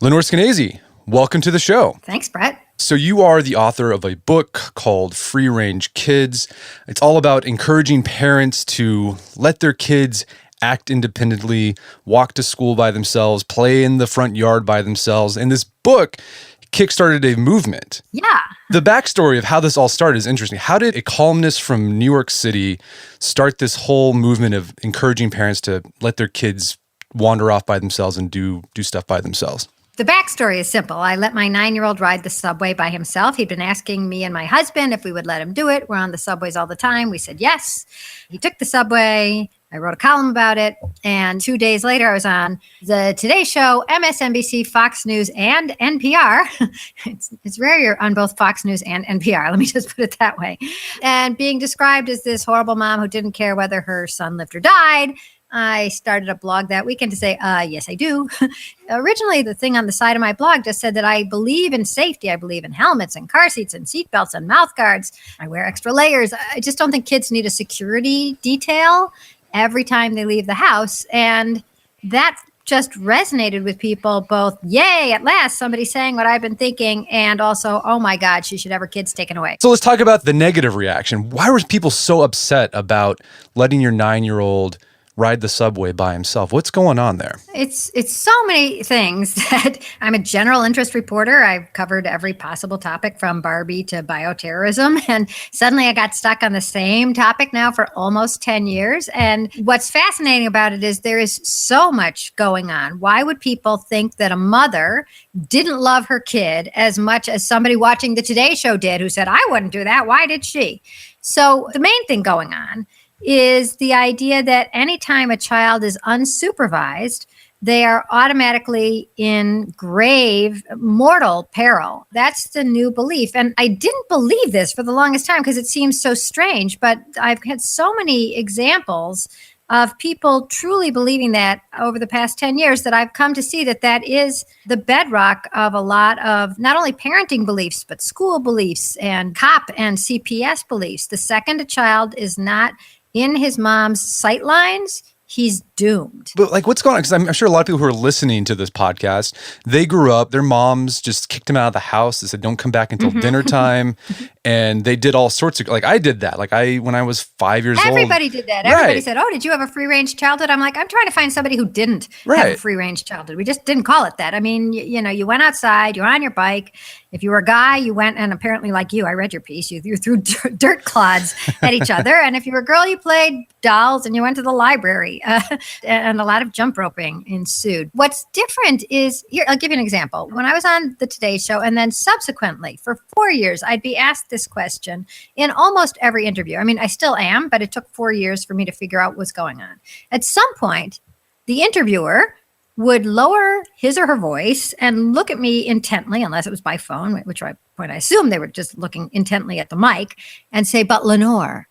Lenore Skenazy, welcome to the show. Thanks, Brett. So you are the author of a book called Free Range Kids. It's all about encouraging parents to let their kids act independently, walk to school by themselves, play in the front yard by themselves. And this book kickstarted a movement. Yeah. The backstory of how this all started is interesting. How did a columnist from New York City start this whole movement of encouraging parents to let their kids wander off by themselves and do stuff by themselves? The backstory is simple. I let my 9-year-old ride the subway by himself. He'd been asking me and my husband if we would let him do it. We're on the subways all the time. We said yes. He took the subway. I wrote a column about it. And 2 days later, I was on the Today Show, MSNBC, Fox News, and NPR. It's rare you're on both Fox News and NPR. Let me just put it that way. And being described as this horrible mom who didn't care whether her son lived or died. I started a blog that weekend to say, yes, I do. Originally, the thing on the side of my blog just said that I believe in safety. I believe in helmets and car seats and seatbelts and mouth guards. I wear extra layers. I just don't think kids need a security detail every time they leave the house. And that just resonated with people, both, yay, at last, somebody saying what I've been thinking, and also, oh my God, she should have her kids taken away. So let's talk about the negative reaction. Why were people so upset about letting your 9-year-old ride the subway by himself? What's going on there? It's so many things that I'm a general interest reporter. I've covered every possible topic from Barbie to bioterrorism. And suddenly I got stuck on the same topic now for almost 10 years. And what's fascinating about it is there is so much going on. Why would people think that a mother didn't love her kid as much as somebody watching the Today Show did, who said, I wouldn't do that. Why did she? So the main thing going on is the idea that anytime a child is unsupervised, they are automatically in grave mortal peril. That's the new belief. And I didn't believe this for the longest time because it seems so strange, but I've had so many examples of people truly believing that over the past 10 years that I've come to see that that is the bedrock of a lot of not only parenting beliefs, but school beliefs and COP and CPS beliefs. The second a child is not in his mom's sight lines, he's doomed. But like, what's going on? Because I'm sure a lot of people who are listening to this podcast, they grew up, their moms just kicked them out of the house. They said, don't come back until dinner time. And they did all sorts of, like I did that. Like when I was 5 years old. Everybody did that. Everybody said, oh, did you have a free range childhood? I'm like, I'm trying to find somebody who didn't have a free range childhood. We just didn't call it that. I mean, you went outside, you were on your bike. If you were a guy, you went, and apparently like you, I read your piece, you threw dirt clods at each other. And if you were a girl, you played dolls and you went to the library. And a lot of jump roping ensued. What's different is, here, I'll give you an example. When I was on the Today Show, and then subsequently for 4 years, I'd be asked this question in almost every interview. I mean, I still am, but it took 4 years for me to figure out what's going on. At some point, the interviewer would lower his or her voice and look at me intently, unless it was by phone, which point I assume they were just looking intently at the mic, and say, but Lenore,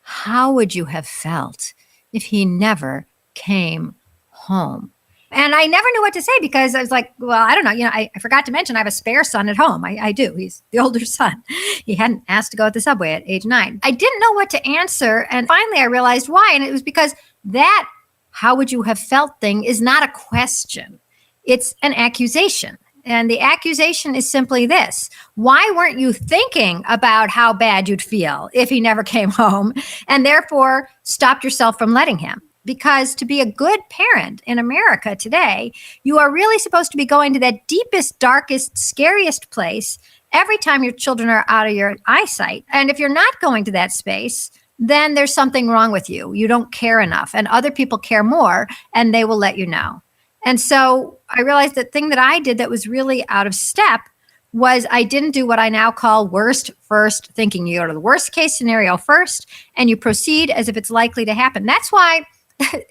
how would you have felt if he never came home? And I never knew what to say because I was like, well, I don't know. I forgot to mention I have a spare son at home. I do. He's the older son. He hadn't asked to go at the subway at age 9. I didn't know what to answer. And finally, I realized why. And it was because that how would you have felt thing is not a question. It's an accusation. And the accusation is simply this. Why weren't you thinking about how bad you'd feel if he never came home and therefore stopped yourself from letting him? Because to be a good parent in America today, you are really supposed to be going to that deepest, darkest, scariest place every time your children are out of your eyesight. And if you're not going to that space, then there's something wrong with you. You don't care enough, and other people care more, and they will let you know. And so I realized the thing that I did that was really out of step was I didn't do what I now call worst first thinking. You go to the worst case scenario first, and you proceed as if it's likely to happen. That's why,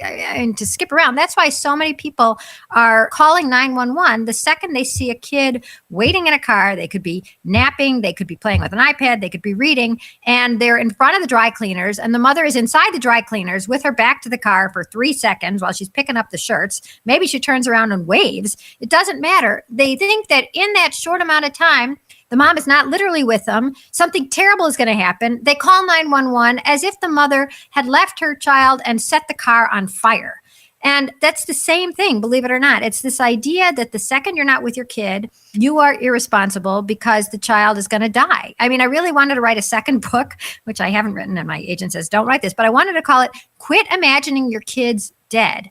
and to skip around, that's why so many people are calling 911 the second they see a kid waiting in a car. They could be napping, they could be playing with an iPad, they could be reading, and they're in front of the dry cleaners, and the mother is inside the dry cleaners with her back to the car for 3 seconds while she's picking up the shirts. Maybe she turns around and waves. It doesn't matter. They think that in that short amount of time, the mom is not literally with them. Something terrible is going to happen. They call 911 as if the mother had left her child and set the car on fire. And that's the same thing, believe it or not. It's this idea that the second you're not with your kid, you are irresponsible because the child is going to die. I mean, I really wanted to write a second book, which I haven't written, and my agent says, don't write this, but I wanted to call it Quit Imagining Your Kids Dead.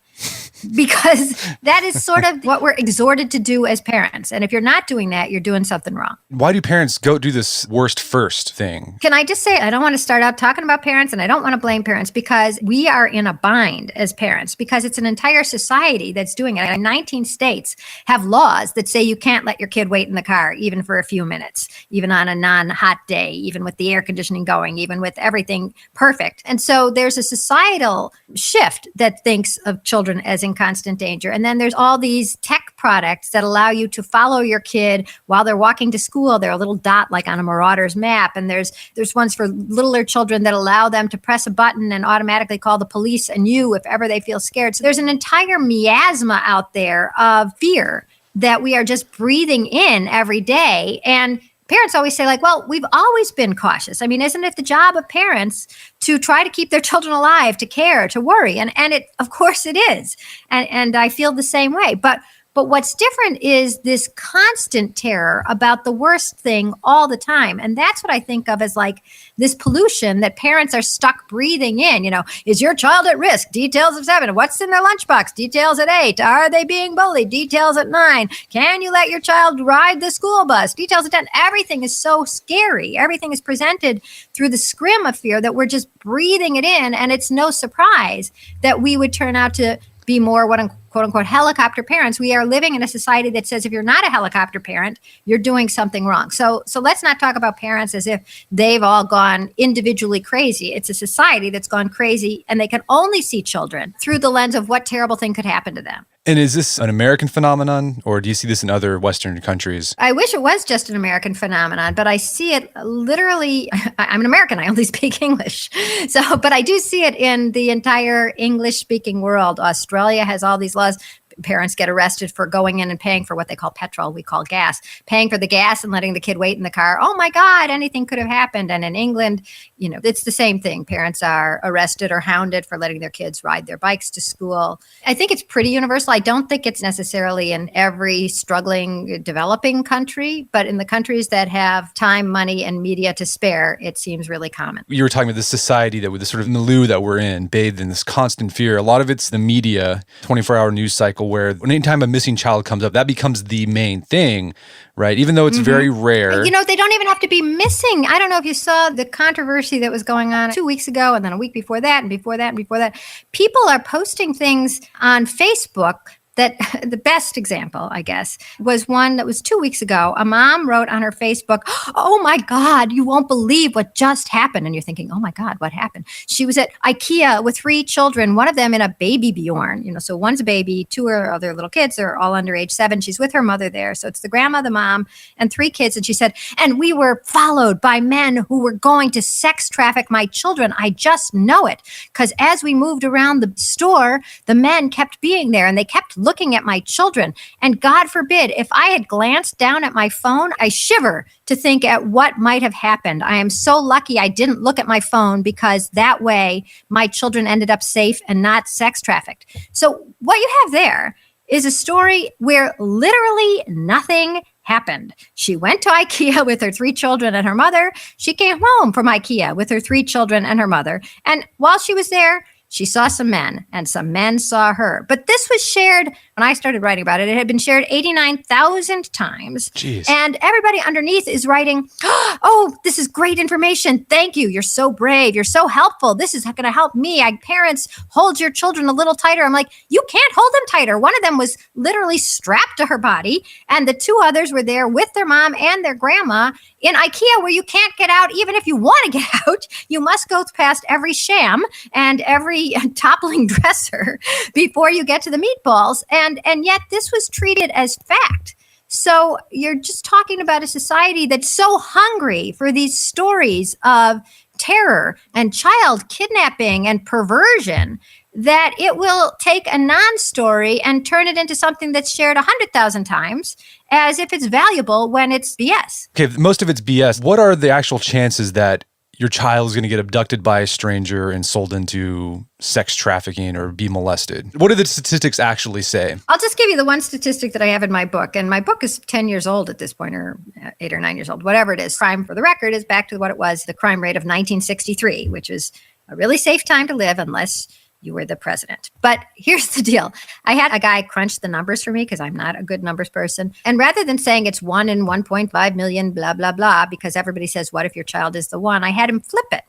Because that is sort of what we're exhorted to do as parents. And if you're not doing that, you're doing something wrong. Why do parents go do this worst first thing? Can I just say, I don't want to start out talking about parents, and I don't want to blame parents, because we are in a bind as parents, because it's an entire society that's doing it. 19 states have laws that say you can't let your kid wait in the car, even for a few minutes, even on a non-hot day, even with the air conditioning going, even with everything perfect. And so there's a societal shift that thinks of children as in constant danger. And then there's all these tech products that allow you to follow your kid while they're walking to school. They're a little dot like on a Marauder's map. And there's ones for littler children that allow them to press a button and automatically call the police and you if ever they feel scared. So there's an entire miasma out there of fear that we are just breathing in every day. And parents always say, like, well, we've always been cautious. I mean, isn't it the job of parents to try to keep their children alive, to care, to worry? And it, of course it is. And I feel the same way. But what's different is this constant terror about the worst thing all the time. And that's what I think of as like this pollution that parents are stuck breathing in. You know, is your child at risk? Details at 7. What's in their lunchbox? Details at 8. Are they being bullied? Details at 9. Can you let your child ride the school bus? Details at 10. Everything is so scary. Everything is presented through the scrim of fear that we're just breathing it in. And it's no surprise that we would turn out to be more quote unquote helicopter parents. We are living in a society that says if you're not a helicopter parent, you're doing something wrong. So let's not talk about parents as if they've all gone individually crazy. It's a society that's gone crazy, and they can only see children through the lens of what terrible thing could happen to them. And is this an American phenomenon, or do you see this in other Western countries? I wish it was just an American phenomenon, but I see it literally. I'm an American. I only speak English. But I do see it in the entire English-speaking world. Australia has all these laws. Parents get arrested for going in and paying for what they call petrol, we call gas, paying for the gas and letting the kid wait in the car. Oh my God, anything could have happened. And in England, you know, it's the same thing. Parents are arrested or hounded for letting their kids ride their bikes to school. I think it's pretty universal. I don't think it's necessarily in every struggling, developing country, but in the countries that have time, money, and media to spare, it seems really common. You were talking about this society that with this sort of milieu that we're in, bathed in this constant fear. A lot of it's the media, 24-hour news cycle, where anytime a missing child comes up, that becomes the main thing, right? Even though it's very rare. You know, they don't even have to be missing. I don't know if you saw the controversy that was going on 2 weeks ago, and then a week before that, and before that, and before that. People are posting things on Facebook. That the best example, I guess, was one that was 2 weeks ago. A mom wrote on her Facebook, "Oh my God, you won't believe what just happened." And you're thinking, oh my God, what happened? She was at IKEA with 3 children, one of them in a baby Bjorn. You know, so one's a baby, 2 are other little kids. They're all under age 7. She's with her mother there. So it's the grandma, the mom, and 3 kids. And she said, and we were followed by men who were going to sex traffic my children. I just know it. Because as we moved around the store, the men kept being there and they kept looking at my children. And God forbid, if I had glanced down at my phone, I shiver to think at what might have happened. I am so lucky I didn't look at my phone, because that way my children ended up safe and not sex trafficked. So what you have there is a story where literally nothing happened. She went to IKEA with her 3 children and her mother. She came home from IKEA with her 3 children and her mother. And while she was there, she saw some men, and some men saw her. But this was shared, when I started writing about it, it had been shared 89,000 times. Jeez. And everybody underneath is writing, oh, this is great information. Thank you. You're so brave. You're so helpful. This is going to help me. Parents, hold your children a little tighter. I'm like, you can't hold them tighter. One of them was literally strapped to her body, and the 2 others were there with their mom and their grandma in IKEA, where you can't get out. Even if you want to get out, you must go past every sham and every toppling dresser before you get to the meatballs. And yet this was treated as fact. So you're just talking about a society that's so hungry for these stories of terror and child kidnapping and perversion that it will take a non-story and turn it into something that's shared 100,000 times as if it's valuable when it's BS. Okay, most of it's BS. What are the actual chances that your child is going to get abducted by a stranger and sold into sex trafficking or be molested. What do the statistics actually say? I'll just give you the one statistic that I have in my book. And my book is 10 years old at this point, or 8 or 9 years old, whatever it is. Crime, for the record, is back to what it was, the crime rate of 1963, which is a really safe time to live unless you were the president. But here's the deal. I had a guy crunch the numbers for me because I'm not a good numbers person. And rather than saying it's 1 in 1.5 million, blah, blah, blah, because everybody says, what if your child is the one? I had him flip it.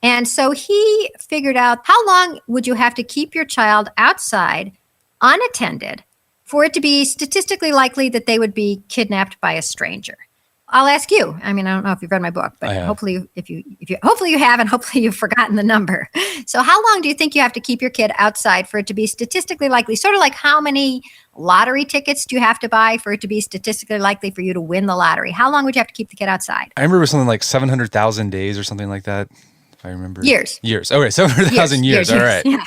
And so he figured out, how long would you have to keep your child outside unattended for it to be statistically likely that they would be kidnapped by a stranger? I'll ask you. I mean, I don't know if you've read my book, but hopefully hopefully you have, and hopefully you've forgotten the number. So how long do you think you have to keep your kid outside for it to be statistically likely? Sort of like, how many lottery tickets do you have to buy for it to be statistically likely for you to win the lottery? How long would you have to keep the kid outside? I remember something like 700,000 days or something like that, if I remember. Years. Okay, 700,000 years. All right. Yeah.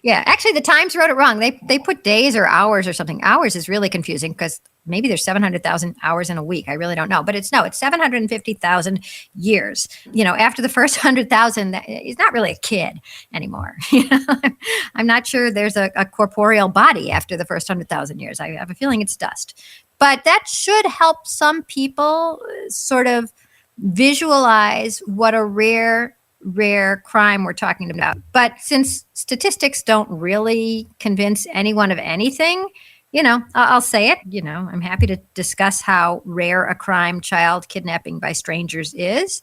Yeah, actually, the Times wrote it wrong. They put days or hours or something. Hours is really confusing because maybe there's 700,000 hours in a week. I really don't know. But it's 750,000 years. After the first 100,000, he's not really a kid anymore. I'm not sure there's a corporeal body after the first 100,000 years. I have a feeling it's dust. But that should help some people sort of visualize what a rare crime we're talking about. But since statistics don't really convince anyone of anything, I'll say it, I'm happy to discuss how rare a crime child kidnapping by strangers is.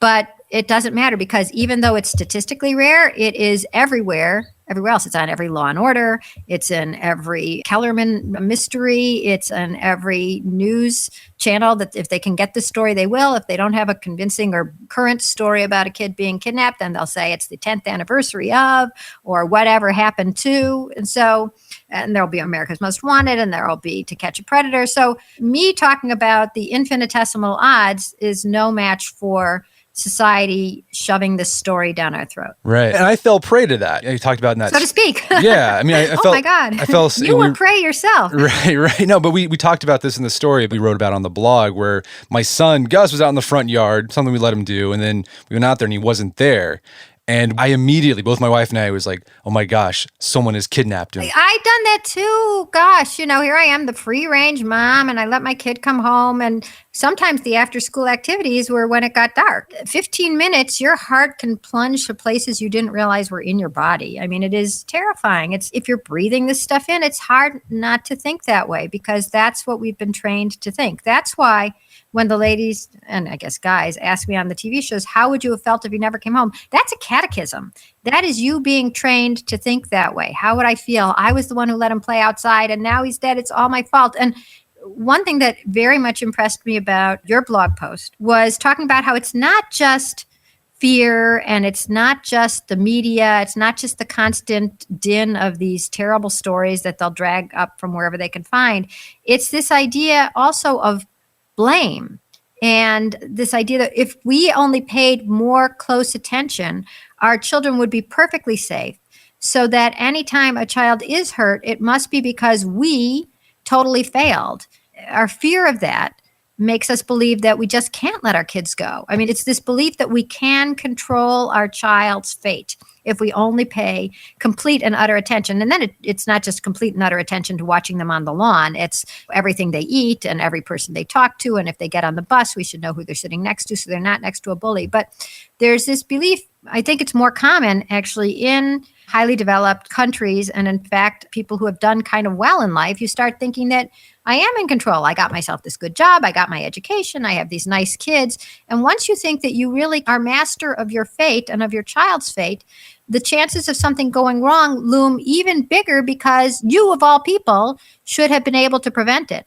But it doesn't matter, because even though it's statistically rare, it is everywhere else. It's on every Law and Order. It's in every Kellerman mystery. It's in every news channel that if they can get the story, they will. If they don't have a convincing or current story about a kid being kidnapped, then they'll say it's the 10th anniversary of, or whatever happened to. And there'll be America's Most Wanted, and there'll be To Catch a Predator. So me talking about the infinitesimal odds is no match for society shoving this story down our throat. Right. And I fell prey to that. You talked about in that. So to speak. Yeah. I mean, I felt. Oh my God. I felt. You were prey yourself. Right. No, but we talked about this in the story we wrote about on the blog, where my son, Gus, was out in the front yard, something we let him do. And then we went out there and he wasn't there. And I immediately, both my wife and I, was like, oh my gosh, someone has kidnapped him. I've done that too. Gosh, here I am, the free range mom, and I let my kid come home. And sometimes the after school activities were when it got dark. 15 minutes, your heart can plunge to places you didn't realize were in your body. I mean, it is terrifying. If you're breathing this stuff in, it's hard not to think that way, because that's what we've been trained to think. That's why when the ladies, and I guess guys, ask me on the TV shows, how would you have felt if you never came home? That's a catechism. That is you being trained to think that way. How would I feel? I was the one who let him play outside, and now he's dead. It's all my fault. And one thing that very much impressed me about your blog post was talking about how it's not just fear, and it's not just the media. It's not just the constant din of these terrible stories that they'll drag up from wherever they can find. It's this idea also of blame, and this idea that if we only paid more close attention, our children would be perfectly safe, so that anytime a child is hurt, it must be because we totally failed. Our fear of that makes us believe that we just can't let our kids go. I mean, it's this belief that we can control our child's fate if we only pay complete and utter attention. And then it's not just complete and utter attention to watching them on the lawn. It's everything they eat and every person they talk to. And if they get on the bus, we should know who they're sitting next to so they're not next to a bully. But there's this belief, I think it's more common actually in highly developed countries. And in fact, people who have done kind of well in life, you start thinking that I am in control. I got myself this good job. I got my education. I have these nice kids. And once you think that you really are master of your fate and of your child's fate, the chances of something going wrong loom even bigger, because you, of all people, should have been able to prevent it.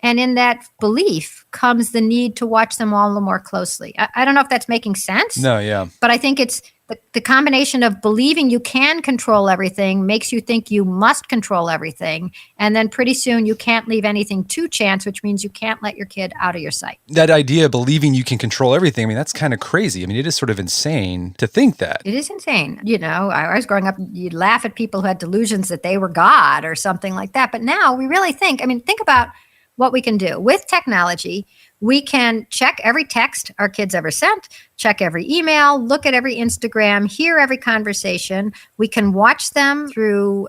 And in that belief comes the need to watch them all the more closely. I don't know if that's making sense. No, yeah. But I think it's the combination of believing you can control everything makes you think you must control everything. And then pretty soon you can't leave anything to chance, which means you can't let your kid out of your sight. That idea of believing you can control everything, I mean, that's kind of crazy. I mean, it is sort of insane to think that. It is insane. I was growing up, you'd laugh at people who had delusions that they were God or something like that. But now we really think about what we can do. With technology, we can check every text our kids ever sent, check every email, look at every Instagram, hear every conversation. We can watch them through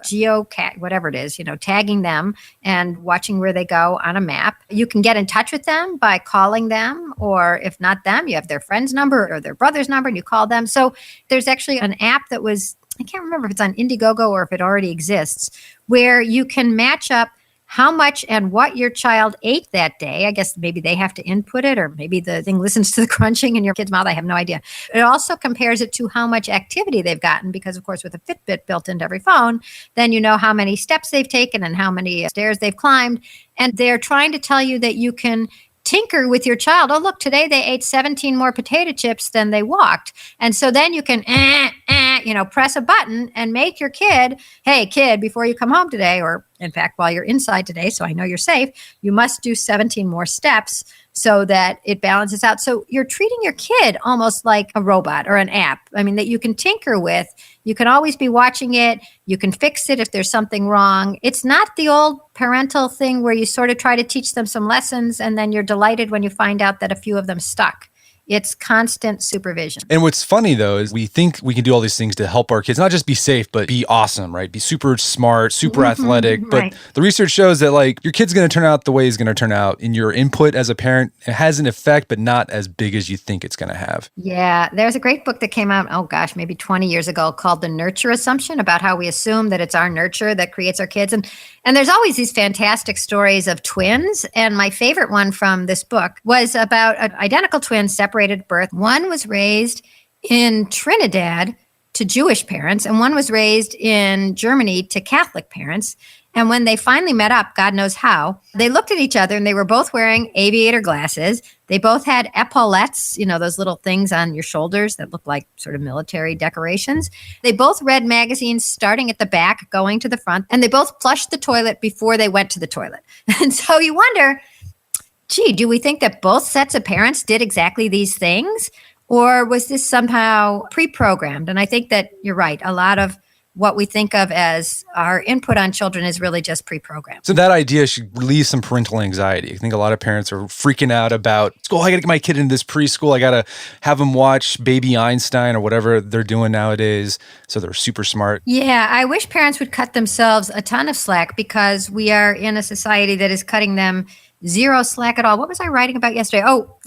whatever it is, tagging them and watching where they go on a map. You can get in touch with them by calling them, or if not them, you have their friend's number or their brother's number and you call them. So there's actually an app that I can't remember if it's on Indiegogo or if it already exists, where you can match up how much and what your child ate that day. I guess maybe they have to input it, or maybe the thing listens to the crunching in your kid's mouth. I have no idea. It also compares it to how much activity they've gotten, because of course with a Fitbit built into every phone, then you know how many steps they've taken and how many stairs they've climbed. And they're trying to tell you that you can tinker with your child. Oh, look, today they ate 17 more potato chips than they walked. And so then you can press a button and make your kid, hey, kid, before you come home today, or in fact, while you're inside today, so I know you're safe, you must do 17 more steps so that it balances out. So you're treating your kid almost like a robot or an app. I mean, that you can tinker with. You can always be watching it. You can fix it if there's something wrong. It's not the old parental thing where you sort of try to teach them some lessons and then you're delighted when you find out that a few of them stuck. It's constant supervision. And what's funny, though, is we think we can do all these things to help our kids, not just be safe, but be awesome, right? Be super smart, super athletic. But the research shows that your kid's going to turn out the way he's going to turn out. And your input as a parent, it has an effect, but not as big as you think it's going to have. Yeah. There's a great book that came out, maybe 20 years ago, called The Nurture Assumption, about how we assume that it's our nurture that creates our kids. And there's always these fantastic stories of twins. And my favorite one from this book was about identical twins separated at birth. One was raised in Trinidad to Jewish parents, and one was raised in Germany to Catholic parents. And when they finally met up, God knows how, they looked at each other and they were both wearing aviator glasses. They both had epaulettes, those little things on your shoulders that look like sort of military decorations. They both read magazines starting at the back, going to the front, and they both flushed the toilet before they went to the toilet. And so you wonder, gee, do we think that both sets of parents did exactly these things? Or was this somehow pre-programmed? And I think that you're right. A lot of what we think of as our input on children is really just pre-programmed. So that idea should release some parental anxiety. I think a lot of parents are freaking out about, I got to get my kid into this preschool. I got to have them watch Baby Einstein or whatever they're doing nowadays. So they're super smart. Yeah, I wish parents would cut themselves a ton of slack, because we are in a society that is cutting them zero slack at all. What was I writing about yesterday?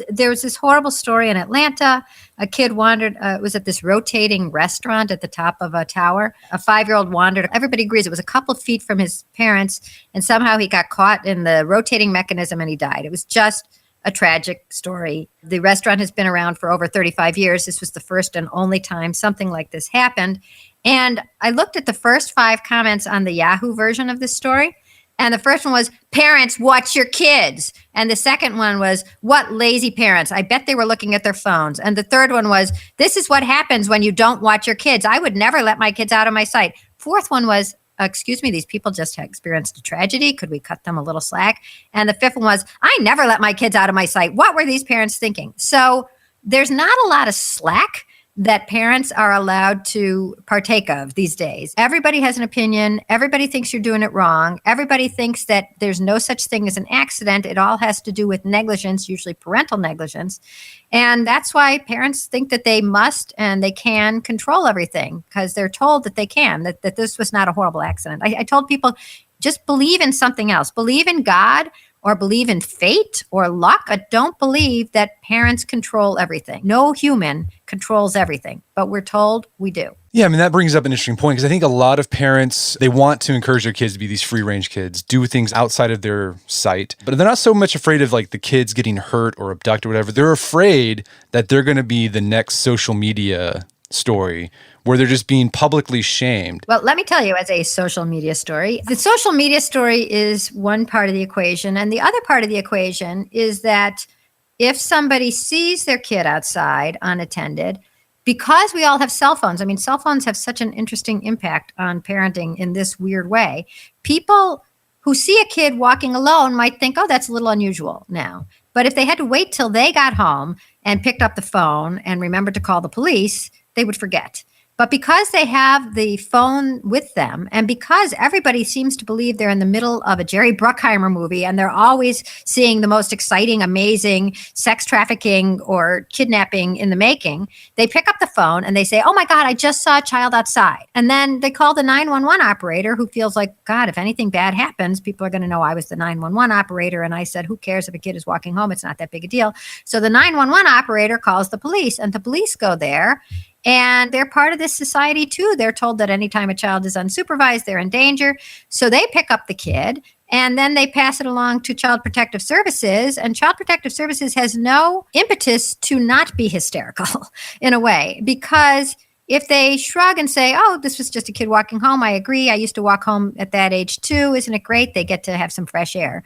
There was this horrible story in Atlanta. A kid wandered, it was at this rotating restaurant at the top of a tower. A 5-year-old wandered. Everybody agrees it was a couple of feet from his parents, and somehow he got caught in the rotating mechanism and he died. It was just a tragic story. The restaurant has been around for over 35 years. This was the first and only time something like this happened. And I looked at the first 5 comments on the Yahoo version of this story. And the first one was, parents, watch your kids. And the second one was, what lazy parents. I bet they were looking at their phones. And the third one was, this is what happens when you don't watch your kids. I would never let my kids out of my sight. Fourth one was, excuse me, these people just experienced a tragedy. Could we cut them a little slack? And the fifth one was, I never let my kids out of my sight. What were these parents thinking? So there's not a lot of slack that parents are allowed to partake of these days. Everybody has an opinion. Everybody thinks you're doing it wrong. Everybody thinks that there's no such thing as an accident. It all has to do with negligence, usually parental negligence. And that's why parents think that they must and they can control everything, because they're told that they can, that this was not a horrible accident. I told people, just believe in something else. Believe in God, or believe in fate or luck, but don't believe that parents control everything. No human controls everything, but we're told we do. Yeah, I mean, that brings up an interesting point, because I think a lot of parents, they want to encourage their kids to be these free-range kids, do things outside of their sight, but they're not so much afraid of the kids getting hurt or abducted or whatever. They're afraid that they're going to be the next social media story where they're just being publicly shamed. Well, let me tell you, as a social media story, the social media story is one part of the equation. And the other part of the equation is that if somebody sees their kid outside unattended, because we all have cell phones, I mean, cell phones have such an interesting impact on parenting in this weird way. People who see a kid walking alone might think, oh, that's a little unusual now. But if they had to wait till they got home and picked up the phone and remembered to call the police, they would forget. But because they have the phone with them, and because everybody seems to believe they're in the middle of a Jerry Bruckheimer movie, and they're always seeing the most exciting, amazing sex trafficking or kidnapping in the making, they pick up the phone and they say, oh my God, I just saw a child outside. And then they call the 911 operator, who feels like, God, if anything bad happens, people are going to know I was the 911 operator. And I said, who cares if a kid is walking home? It's not that big a deal. So the 911 operator calls the police, and the police go there. And they're part of this society too. They're told that anytime a child is unsupervised, they're in danger. So they pick up the kid and then they pass it along to Child Protective Services. And Child Protective Services has no impetus to not be hysterical in a way, because if they shrug and say, oh, this was just a kid walking home, I agree. I used to walk home at that age too. Isn't it great? They get to have some fresh air.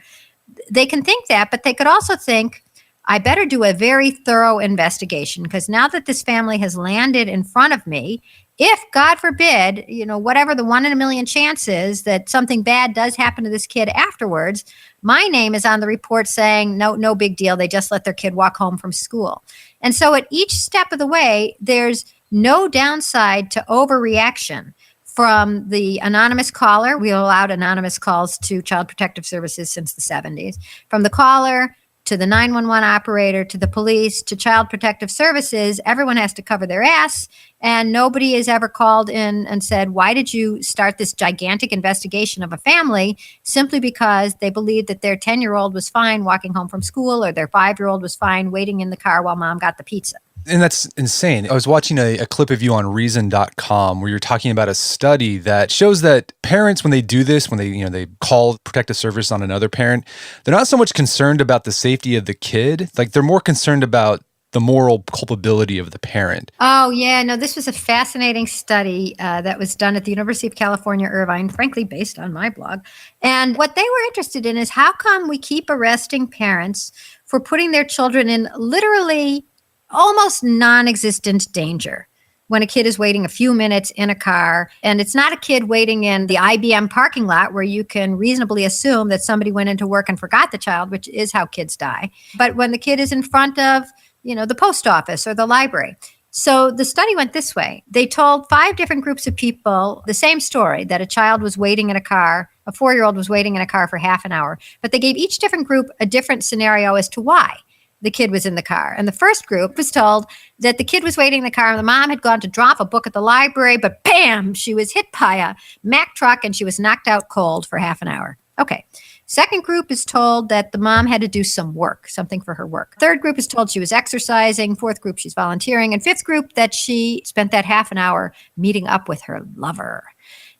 They can think that, but they could also think, I better do a very thorough investigation, because now that this family has landed in front of me, if, God forbid, whatever the 1 in a million chance is that something bad does happen to this kid afterwards, my name is on the report saying, no big deal. They just let their kid walk home from school. And so at each step of the way, there's no downside to overreaction. From the anonymous caller, we allowed anonymous calls to Child Protective Services since the 70s. From the caller to the 911 operator, to the police, to Child Protective Services, everyone has to cover their ass. And nobody has ever called in and said, why did you start this gigantic investigation of a family simply because they believed that their 10-year-old was fine walking home from school, or their 5-year-old was fine waiting in the car while mom got the pizza? And that's insane. I was watching a clip of you on reason.com where you're talking about a study that shows that parents, when they do this, when they call protective service on another parent, they're not so much concerned about the safety of the kid. Like, they're more concerned about the moral culpability of the parent. Oh, yeah. No, this was a fascinating study that was done at the University of California, Irvine, frankly, based on my blog. And what they were interested in is, how come we keep arresting parents for putting their children in literally almost non-existent danger when a kid is waiting a few minutes in a car, and it's not a kid waiting in the IBM parking lot where you can reasonably assume that somebody went into work and forgot the child, which is how kids die. But when the kid is in front of, the post office or the library. So the study went this way. They told 5 different groups of people the same story, that a child was waiting in a car, a 4-year-old was waiting in a car for half an hour, but they gave each different group a different scenario as to why the kid was in the car. And the first group was told that the kid was waiting in the car and the mom had gone to drop a book at the library, but bam, she was hit by a Mack truck and she was knocked out cold for half an hour. Okay. Second group is told that the mom had to do some work, something for her work. Third group is told she was exercising. Fourth group, she's volunteering. And fifth group, that she spent that half an hour meeting up with her lover.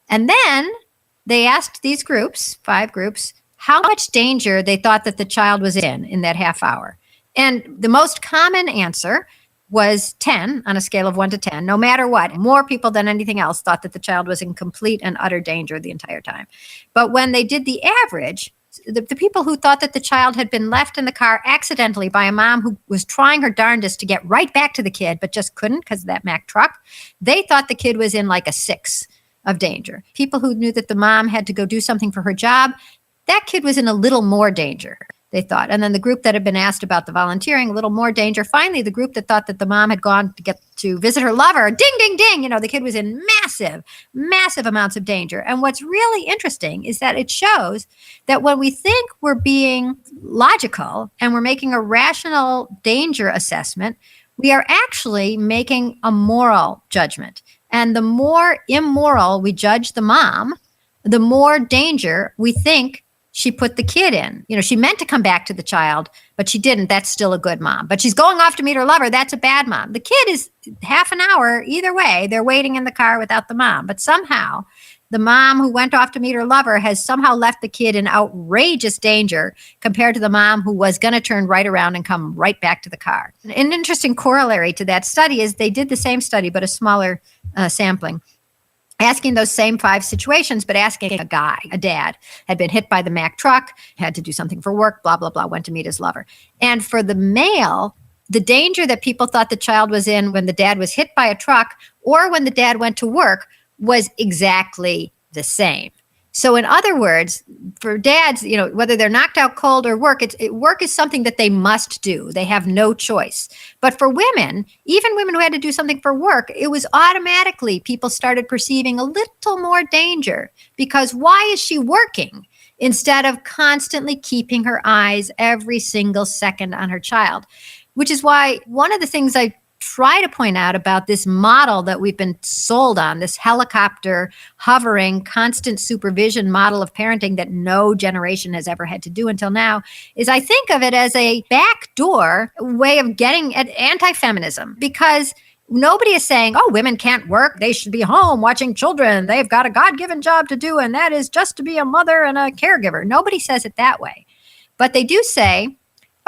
And then they asked these groups, 5 groups, how much danger they thought that the child was in that half hour. And the most common answer was 10 on a scale of 1 to 10. No matter what, more people than anything else thought that the child was in complete and utter danger the entire time. But when they did the average, the people who thought that the child had been left in the car accidentally by a mom who was trying her darndest to get right back to the kid, but just couldn't because of that Mack truck, they thought the kid was in like a 6 of danger. People who knew that the mom had to go do something for her job, that kid was in a little more danger, they thought. And then the group that had been asked about the volunteering, a little more danger. Finally, the group that thought that the mom had gone to get to visit her lover, ding, ding, ding, the kid was in massive amounts of danger. And what's really interesting is that it shows that when we think we're being logical and we're making a rational danger assessment, we are actually making a moral judgment. And the more immoral we judge the mom, the more danger we think she put the kid in. She meant to come back to the child, but she didn't. That's still a good mom. But she's going off to meet her lover. That's a bad mom. The kid is half an hour either way. They're waiting in the car without the mom. But somehow the mom who went off to meet her lover has somehow left the kid in outrageous danger compared to the mom who was going to turn right around and come right back to the car. An interesting corollary to that study is they did the same study, but a smaller sampling, asking those same 5 situations, but asking a guy, a dad, had been hit by the Mack truck, had to do something for work, blah, blah, blah, went to meet his lover. And for the male, the danger that people thought the child was in when the dad was hit by a truck or when the dad went to work was exactly the same. So in other words, for dads, whether they're knocked out cold or work, work is something that they must do. They have no choice. But for women, even women who had to do something for work, it was automatically people started perceiving a little more danger, because why is she working instead of constantly keeping her eyes every single second on her child? Which is why one of the things I try to point out about this model that we've been sold on, this helicopter hovering constant supervision model of parenting that no generation has ever had to do until now, is I think of it as a backdoor way of getting at anti-feminism, because nobody is saying, oh, women can't work. They should be home watching children. They've got a God-given job to do, and that is just to be a mother and a caregiver. Nobody says it that way. But they do say,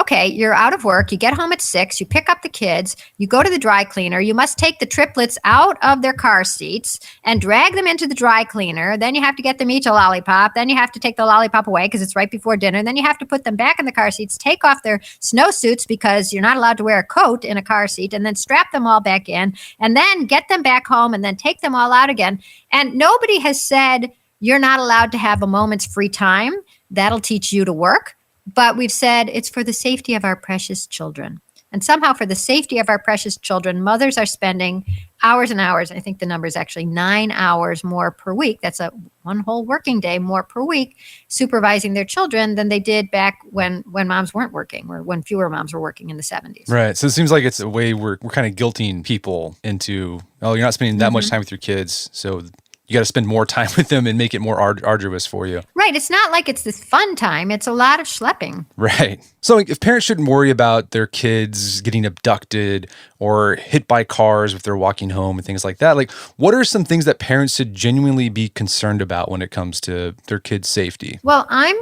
okay, you're out of work, you get home at 6, you pick up the kids, you go to the dry cleaner, you must take the triplets out of their car seats and drag them into the dry cleaner. Then you have to get them each a lollipop. Then you have to take the lollipop away because it's right before dinner. Then you have to put them back in the car seats, take off their snowsuits because you're not allowed to wear a coat in a car seat, and then strap them all back in, and then get them back home and then take them all out again. And nobody has said you're not allowed to have a moment's free time. That'll teach you to work. But we've said it's for the safety of our precious children. And somehow for the safety of our precious children, mothers are spending hours and hours. I think the number is actually 9 hours more per week. That's one whole working day more per week supervising their children than they did back when moms weren't working, or when fewer moms were working in the 70s. Right. So it seems like it's a way we're kind of guilting people into, oh, you're not spending that much time with your kids, so you got to spend more time with them and make it more arduous for you. Right. It's not like it's this fun time. It's a lot of schlepping. Right. So if parents shouldn't worry about their kids getting abducted or hit by cars if they're walking home and things like that, like what are some things that parents should genuinely be concerned about when it comes to their kids' safety? Well, I'm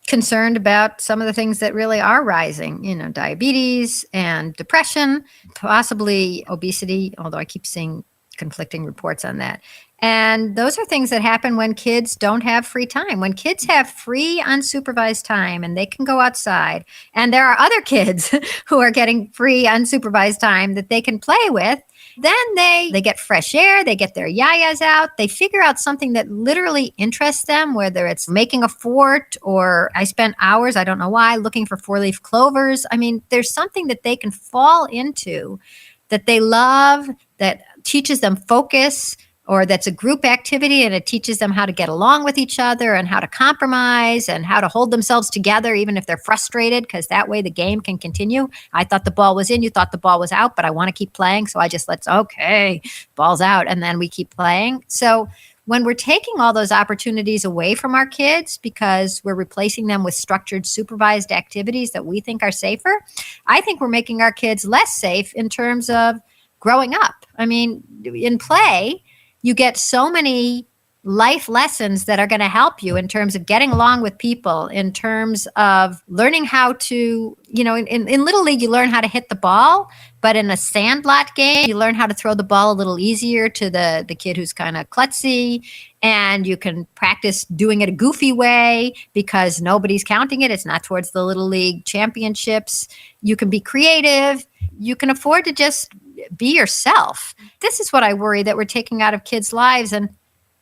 concerned about some of the things that really are rising, diabetes and depression, possibly obesity, although I keep seeing conflicting reports on that. And those are things that happen when kids don't have free time. When kids have free, unsupervised time and they can go outside, and there are other kids who are getting free, unsupervised time that they can play with, then they get fresh air, they get their yayas out, they figure out something that literally interests them, whether it's making a fort, or I spent hours, I don't know why, looking for 4-leaf clovers. I mean, there's something that they can fall into that they love, that teaches them focus, or that's a group activity and it teaches them how to get along with each other and how to compromise and how to hold themselves together even if they're frustrated, because that way the game can continue. I thought the ball was in, you thought the ball was out, but I want to keep playing. So I just okay, ball's out, and then we keep playing. So when we're taking all those opportunities away from our kids because we're replacing them with structured, supervised activities that we think are safer, I think we're making our kids less safe in terms of growing up. I mean, in play, you get so many life lessons that are going to help you in terms of getting along with people, in terms of learning how to, in Little League, you learn how to hit the ball, but in a sandlot game, you learn how to throw the ball a little easier to the kid who's kind of klutzy, and you can practice doing it a goofy way because nobody's counting it. It's not towards the Little League championships. You can be creative. You can afford to just be yourself. This is what I worry that we're taking out of kids' lives. And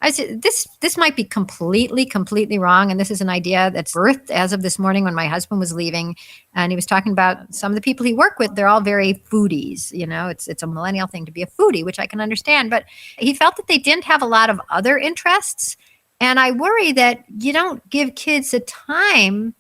I said, this might be completely wrong. And this is an idea that's birthed as of this morning when my husband was leaving. And he was talking about some of the people he worked with. They're all very foodies. It's a millennial thing to be a foodie, which I can understand. But he felt that they didn't have a lot of other interests. And I worry that you don't give kids the time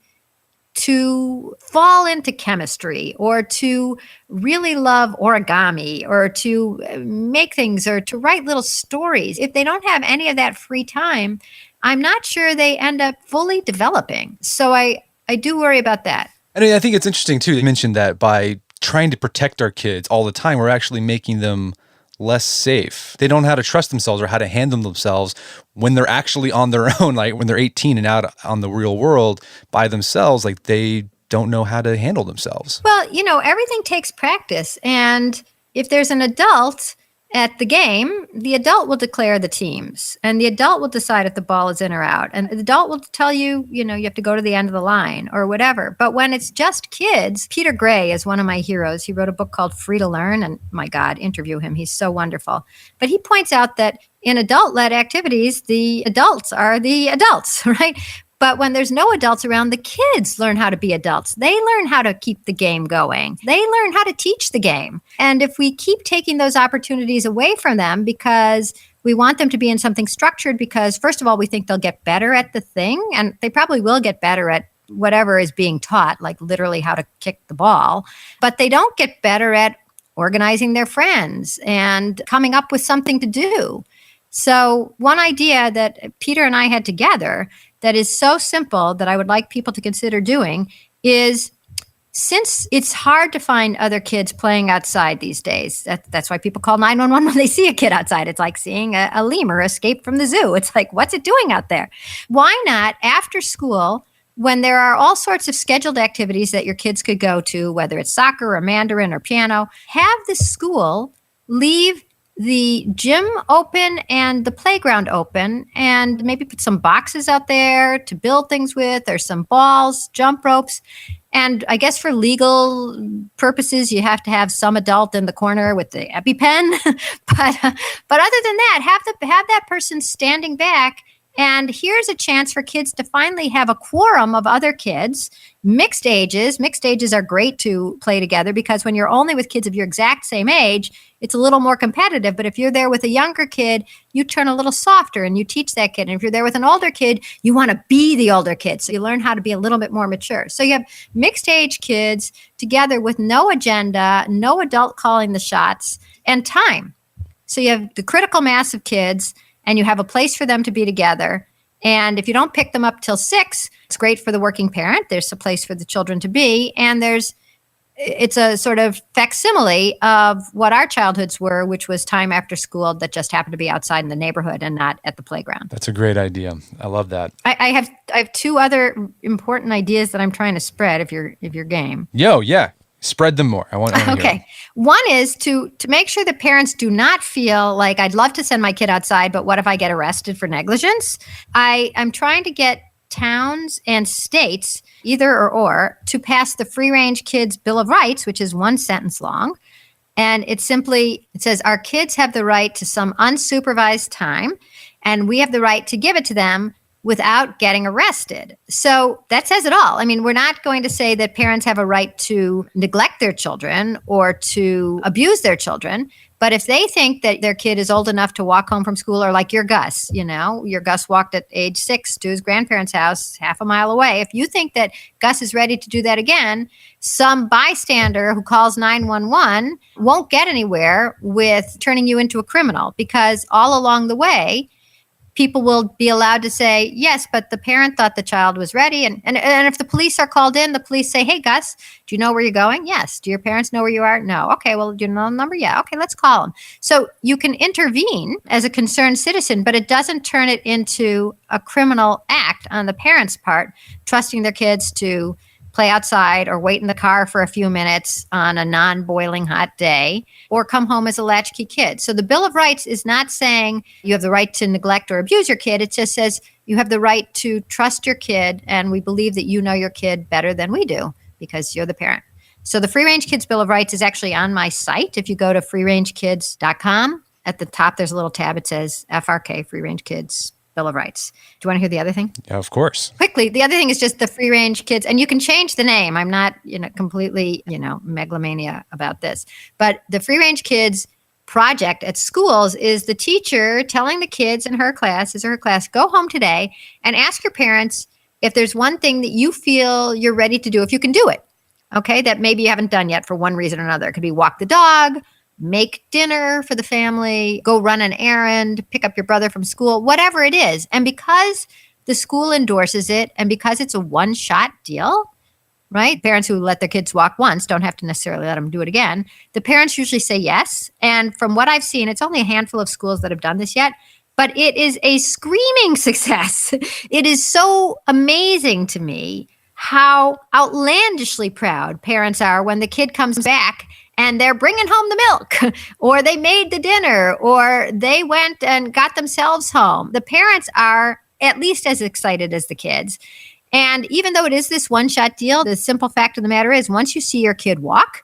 to fall into chemistry, or to really love origami, or to make things, or to write little stories. If they don't have any of that free time, I'm not sure they end up fully developing. So I do worry about that. And I think it's interesting too, you mentioned that by trying to protect our kids all the time, we're actually making them less safe. They don't know how to trust themselves or how to handle themselves when they're actually on their own, like when they're 18 and out on the real world by themselves, like they don't know how to handle themselves. Well, everything takes practice. And if there's an adult at the game, the adult will declare the teams, and the adult will decide if the ball is in or out. And the adult will tell you, you have to go to the end of the line or whatever. But when it's just kids, Peter Gray is one of my heroes. He wrote a book called Free to Learn, and my God, interview him. He's so wonderful. But he points out that in adult-led activities, the adults are the adults, right? But when there's no adults around, the kids learn how to be adults. They learn how to keep the game going. They learn how to teach the game. And if we keep taking those opportunities away from them because we want them to be in something structured, because first of all, we think they'll get better at the thing, and they probably will get better at whatever is being taught, like literally how to kick the ball, but they don't get better at organizing their friends and coming up with something to do. So one idea that Peter and I had together that is so simple that I would like people to consider doing is, since it's hard to find other kids playing outside these days, that's why people call 911 when they see a kid outside. It's like seeing a lemur escape from the zoo. It's like, what's it doing out there? Why not after school, when there are all sorts of scheduled activities that your kids could go to, whether it's soccer or Mandarin or piano, have the school leave the gym open and the playground open, and maybe put some boxes out there to build things with, or some balls, jump ropes. And I guess for legal purposes, you have to have some adult in the corner with the EpiPen. but other than that, have that person standing back. And here's a chance for kids to finally have a quorum of other kids, mixed ages. Mixed ages are great to play together because when you're only with kids of your exact same age, it's a little more competitive. But if you're there with a younger kid, you turn a little softer and you teach that kid. And if you're there with an older kid, you want to be the older kid. So you learn how to be a little bit more mature. So you have mixed age kids together with no agenda, no adult calling the shots, and time. So you have the critical mass of kids, and you have a place for them to be together. And if you don't pick them up till 6, it's great for the working parent. There's a place for the children to be. And it's a sort of facsimile of what our childhoods were, which was time after school that just happened to be outside in the neighborhood and not at the playground. That's a great idea. I love that. I have 2 other important ideas that I'm trying to spread if you're game. Yeah. Spread them more. I want to Okay. hear. One is to make sure that parents do not feel like, I'd love to send my kid outside, but what if I get arrested for negligence? I'm trying to get towns and states, either or, to pass the Free Range Kids Bill of Rights, which is 1 sentence long. And it says, our kids have the right to some unsupervised time, and we have the right to give it to them without getting arrested. So that says it all. I mean, we're not going to say that parents have a right to neglect their children or to abuse their children. But if they think that their kid is old enough to walk home from school, or like your Gus, your Gus walked at age 6 to his grandparents' house half a mile away. If you think that Gus is ready to do that again, some bystander who calls 911 won't get anywhere with turning you into a criminal, because all along the way, people will be allowed to say, yes, but the parent thought the child was ready. And if the police are called in, the police say, hey, Gus, do you know where you're going? Yes. Do your parents know where you are? No. Okay, well, do you know the number? Yeah. Okay, let's call them. So you can intervene as a concerned citizen, but it doesn't turn it into a criminal act on the parents' part, trusting their kids to play outside or wait in the car for a few minutes on a non-boiling hot day, or come home as a latchkey kid. So the Bill of Rights is not saying you have the right to neglect or abuse your kid. It just says you have the right to trust your kid, and we believe that you know your kid better than we do because you're the parent. So the Free Range Kids Bill of Rights is actually on my site. If you go to freerangekids.com, at the top there's a little tab. It says FRK, Free Range Kids Bill of Rights. Do you want to hear the other thing? Yeah, of course. Quickly, the other thing is just the Free Range Kids, and you can change the name. I'm not, completely, megalomania about this. But the Free Range Kids project at schools is the teacher telling the kids in her class, go home today and ask your parents if there's one thing that you feel you're ready to do, if you can do it, okay, that maybe you haven't done yet for one reason or another. It could be walk the dog, make dinner for the family, go run an errand, pick up your brother from school, whatever it is. And because the school endorses it, and because it's a one-shot deal, right? Parents who let their kids walk once don't have to necessarily let them do it again. The parents usually say yes. And from what I've seen, it's only a handful of schools that have done this yet, but it is a screaming success. It is so amazing to me how outlandishly proud parents are when the kid comes back and they're bringing home the milk, or they made the dinner, or they went and got themselves home. The parents are at least as excited as the kids. And even though it is this one-shot deal, the simple fact of the matter is once you see your kid walk,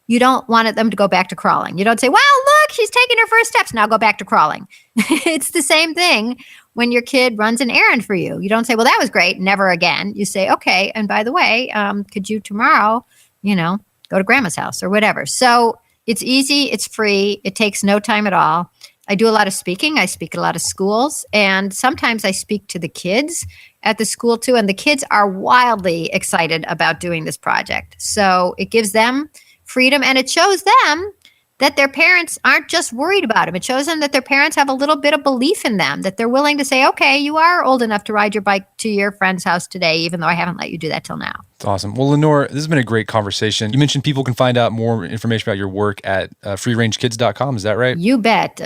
you don't want them to go back to crawling. You don't say, well, look, she's taking her first steps. Now go back to crawling. It's the same thing when your kid runs an errand for you. You don't say, well, that was great. Never again. You say, okay. And by the way, could you tomorrow, go to grandma's house or whatever. So it's easy. It's free. It takes no time at all. I do a lot of speaking. I speak at a lot of schools. And sometimes I speak to the kids at the school too. And the kids are wildly excited about doing this project. So it gives them freedom, and it shows them that their parents aren't just worried about them. It shows them that their parents have a little bit of belief in them, that they're willing to say, okay, you are old enough to ride your bike to your friend's house today, even though I haven't let you do that till now. That's awesome. Well, Lenore, this has been a great conversation. You mentioned people can find out more information about your work at freerangekids.com. Is that right? You bet.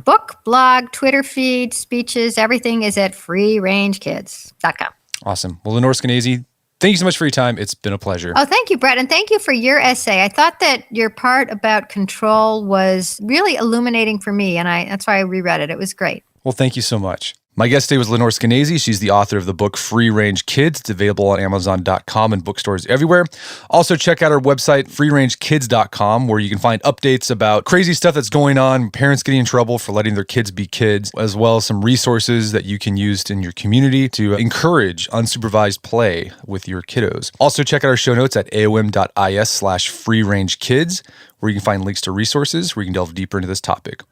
Book, blog, Twitter feed, speeches, everything is at freerangekids.com. Awesome. Well, Lenore Skenazy, thank you so much for your time. It's been a pleasure. Oh, thank you, Brett. And thank you for your essay. I thought that your part about control was really illuminating for me, and that's why I reread it. It was great. Well, thank you so much. My guest today was Lenore Skenazy. She's the author of the book Free Range Kids. It's available on Amazon.com and bookstores everywhere. Also, check out our website, freerangekids.com, where you can find updates about crazy stuff that's going on, parents getting in trouble for letting their kids be kids, as well as some resources that you can use in your community to encourage unsupervised play with your kiddos. Also, check out our show notes at aom.is/freerangekids, where you can find links to resources where you can delve deeper into this topic.